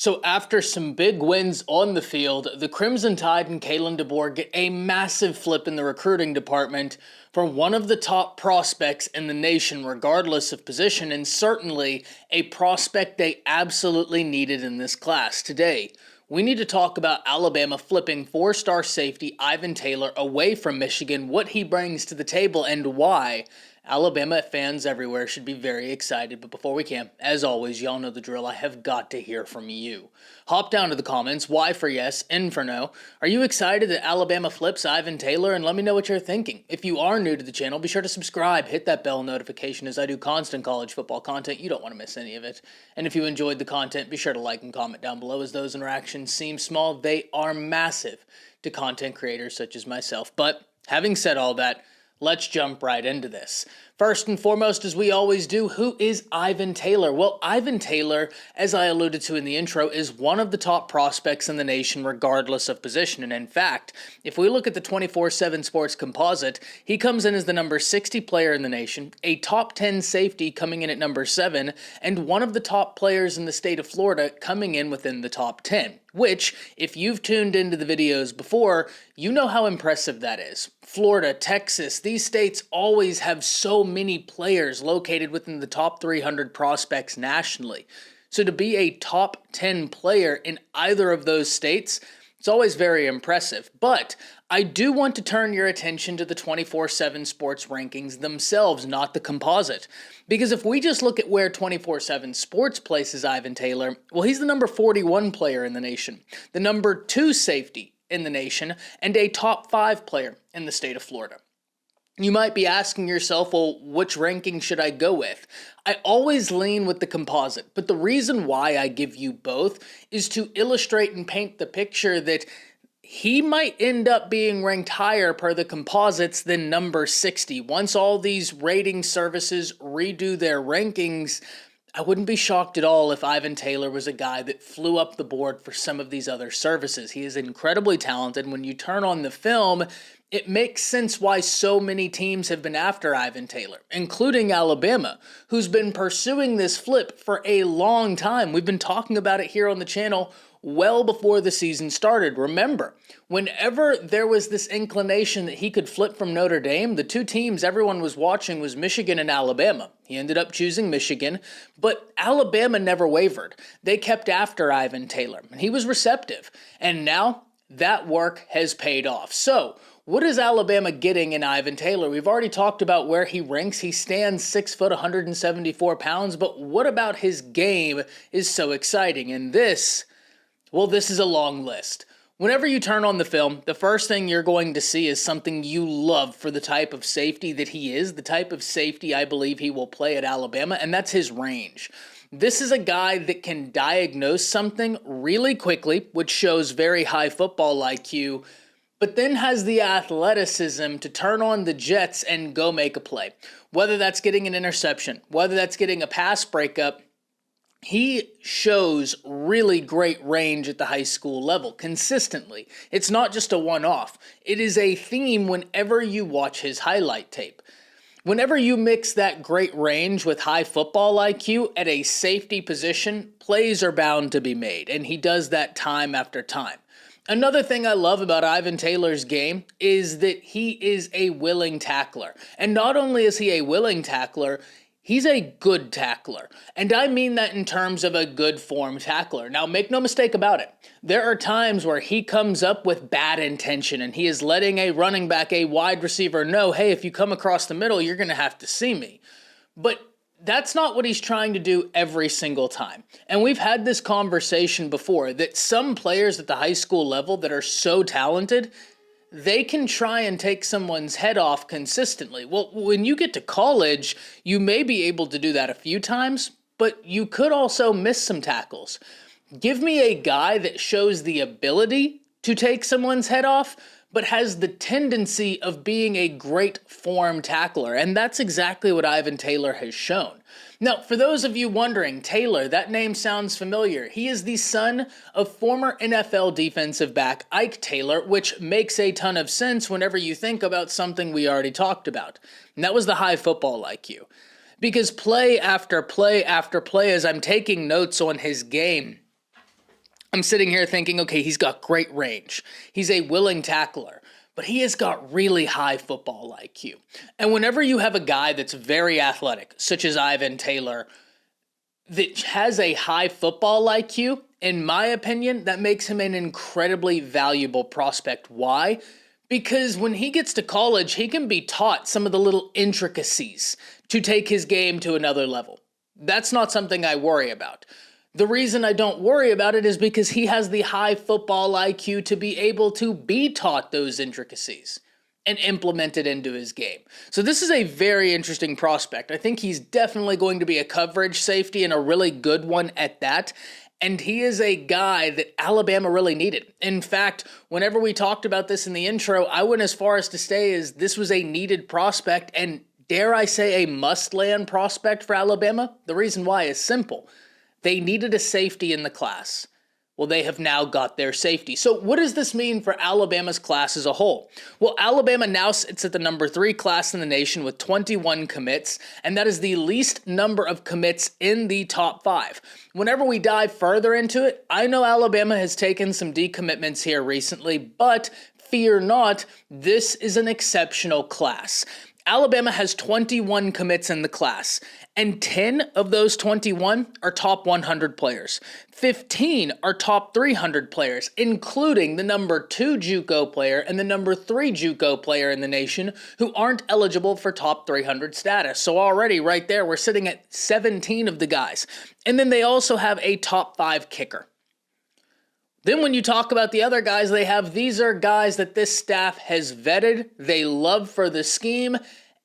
So after some big wins on the field, the Crimson Tide and Kalen DeBoer get a massive flip in the recruiting department for one of the top prospects in the nation, regardless of position, and certainly a prospect they absolutely needed in this class. Today, we need to talk about Alabama flipping four-star safety Ivan Taylor away from Michigan, what he brings to the table, and why Alabama fans everywhere should be very excited. But before we can, as always, y'all know the drill. I have got to hear from you. Hop down to the comments. Y for yes, N for no. Are you excited that Alabama flips Ivan Taylor? And let me know what you're thinking. If you are new to the channel, be sure to subscribe. Hit that bell notification as I do constant college football content. You don't want to miss any of it. And if you enjoyed the content, be sure to like and comment down below, as those interactions seem small. They are massive to content creators such as myself. But having said all that, let's jump right into this. First and foremost, as we always do, who is Ivan Taylor? Well, Ivan Taylor, as I alluded to in the intro, is one of the top prospects in the nation regardless of position. And in fact, if we look at the 24/7 Sports composite, he comes in as the number 60 player in the nation, a top 10 safety coming in at number 7, and one of the top players in the state of Florida coming in within the top 10. Which, if you've tuned into the videos before, you know how impressive that is. Florida, Texas, these states always have so many players located within the top 300 prospects nationally. So to be a top 10 player in either of those states, it's always very impressive. But I do want to turn your attention to the 24/7 Sports rankings themselves, not the composite. Because if we just look at where 24/7 Sports places Ivan Taylor, well, he's the number 41 player in the nation, the number 2 safety in the nation, and a top 5 player in the state of Florida. You might be asking yourself, well, which ranking should I go with? I always lean with the composite, but the reason why I give you both is to illustrate and paint the picture that he might end up being ranked higher per the composites than number 60. Once all these rating services redo their rankings, I wouldn't be shocked at all if Ivan Taylor was a guy that flew up the board for some of these other services. He is incredibly talented. When you turn on the film, it makes sense why so many teams have been after Ivan Taylor, including Alabama, who's been pursuing this flip for a long time. We've been talking about it here on the channel well before the season started. Remember, whenever there was this inclination that he could flip from Notre Dame, the two teams everyone was watching was Michigan and Alabama. He ended up choosing Michigan, but Alabama never wavered. They kept after Ivan Taylor, and he was receptive. And now that work has paid off. So, what is Alabama getting in Ivan Taylor? We've already talked about where he ranks. He stands 6 foot, 174 pounds, but what about his game is so exciting? And this is a long list. Whenever you turn on the film, the first thing you're going to see is something you love for the type of safety that he is, the type of safety I believe he will play at Alabama, and that's his range. This is a guy that can diagnose something really quickly, which shows very high football IQ, but then has the athleticism to turn on the jets and go make a play. Whether that's getting an interception, whether that's getting a pass breakup, he shows really great range at the high school level consistently. It's not just a one-off. It is a theme whenever you watch his highlight tape. Whenever you mix that great range with high football IQ at a safety position, plays are bound to be made, and he does that time after time. Another thing I love about Ivan Taylor's game is that he is a willing tackler. And not only is he a willing tackler, he's a good tackler. And I mean that in terms of a good form tackler. Now, make no mistake about it. There are times where he comes up with bad intention and he is letting a running back, a wide receiver know, hey, if you come across the middle, you're going to have to see me. But that's not what he's trying to do every single time. And we've had this conversation before that some players at the high school level that are so talented, they can try and take someone's head off consistently. Well, when you get to college, you may be able to do that a few times, but you could also miss some tackles. Give me a guy that shows the ability to take someone's head off, but has the tendency of being a great form tackler, and that's exactly what Ivan Taylor has shown. Now, for those of you wondering, Taylor, that name sounds familiar. He is the son of former NFL defensive back Ike Taylor, which makes a ton of sense whenever you think about something we already talked about, and that was the high football IQ. Because play after play after play, as I'm taking notes on his game, I'm sitting here thinking, okay, he's got great range. He's a willing tackler, but he has got really high football IQ. And whenever you have a guy that's very athletic, such as Ivan Taylor, that has a high football IQ, in my opinion, that makes him an incredibly valuable prospect. Why? Because when he gets to college, he can be taught some of the little intricacies to take his game to another level. That's not something I worry about. The reason I don't worry about it is because he has the high football IQ to be able to be taught those intricacies and implement it into his game. So this is a very interesting prospect. I think he's definitely going to be a coverage safety and a really good one at that. And he is a guy that Alabama really needed. In fact, whenever we talked about this in the intro, I went as far as to say is this was a needed prospect and, dare I say, a must-land prospect for Alabama. The reason why is simple. They needed a safety in the class. Well, they have now got their safety. So what does this mean for Alabama's class as a whole? Well, Alabama now sits at the number 3 class in the nation with 21 commits, and that is the least number of commits in the top 5. Whenever we dive further into it, I know Alabama has taken some decommitments here recently, but fear not, this is an exceptional class. Alabama has 21 commits in the class, and 10 of those 21 are top 100 players. 15 are top 300 players, including the number 2 JUCO player and the number 3 JUCO player in the nation who aren't eligible for top 300 status. So already right there, we're sitting at 17 of the guys. And then they also have a top 5 kicker. Then when you talk about the other guys they have, these are guys that this staff has vetted, they love for the scheme,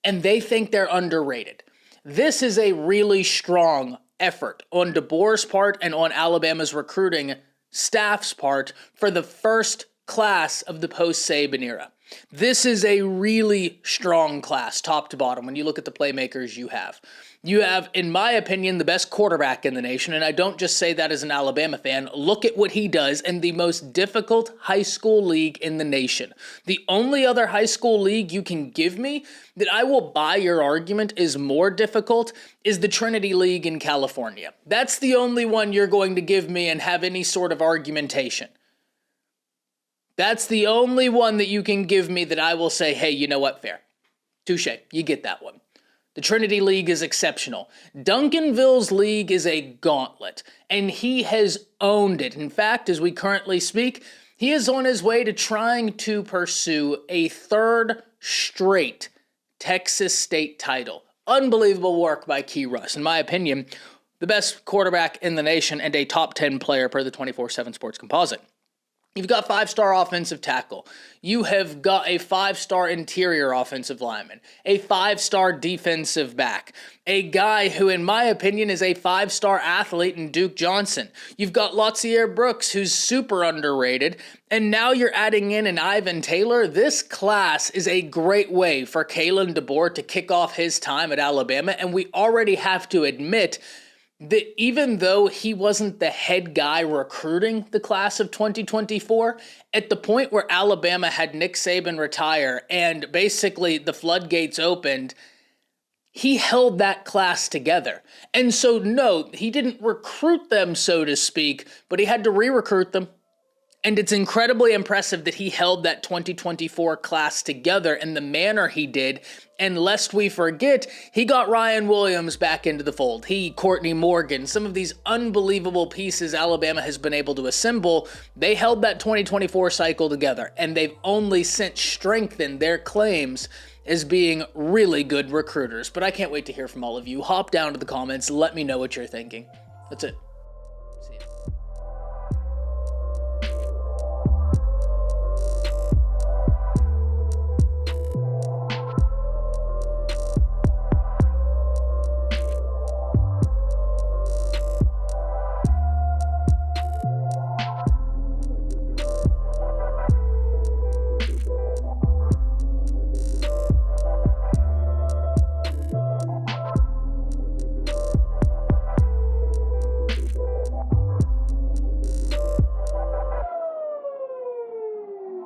and they think they're underrated. This is a really strong effort on DeBoer's part and on Alabama's recruiting staff's part for the first class of the post-Saban era. This is a really strong class, top to bottom, when you look at the playmakers you have. You have, in my opinion, the best quarterback in the nation, and I don't just say that as an Alabama fan. Look at what he does in the most difficult high school league in the nation. The only other high school league you can give me that I will buy your argument is more difficult is the Trinity League in California. That's the only one you're going to give me and have any sort of argumentation. That's the only one that you can give me that I will say, hey, you know what, fair. Touche, you get that one. The Trinity League is exceptional. Duncanville's league is a gauntlet, and he has owned it. In fact, as we currently speak, he is on his way to trying to pursue a 3rd straight Texas state title. Unbelievable work by Key Russ. In my opinion, the best quarterback in the nation and a top 10 player per the 24/7 Sports Composite. You've got 5-star offensive tackle. You have got a 5-star interior offensive lineman, a 5-star defensive back, a guy who, in my opinion, is a 5-star athlete in Duke Johnson. You've got Lotzier Brooks, who's super underrated, and now you're adding in an Ivan Taylor. This class is a great way for Kalen DeBoer to kick off his time at Alabama, and we already have to admit that even though he wasn't the head guy recruiting the class of 2024, at the point where Alabama had Nick Saban retire and basically the floodgates opened, he held that class together. And so, no, he didn't recruit them, so to speak, but he had to re-recruit them. And it's incredibly impressive that he held that 2024 class together in the manner he did. And lest we forget, he got Ryan Williams back into the fold. Courtney Morgan, some of these unbelievable pieces Alabama has been able to assemble, they held that 2024 cycle together. And they've only since strengthened their claims as being really good recruiters. But I can't wait to hear from all of you. Hop down to the comments. Let me know what you're thinking. That's it.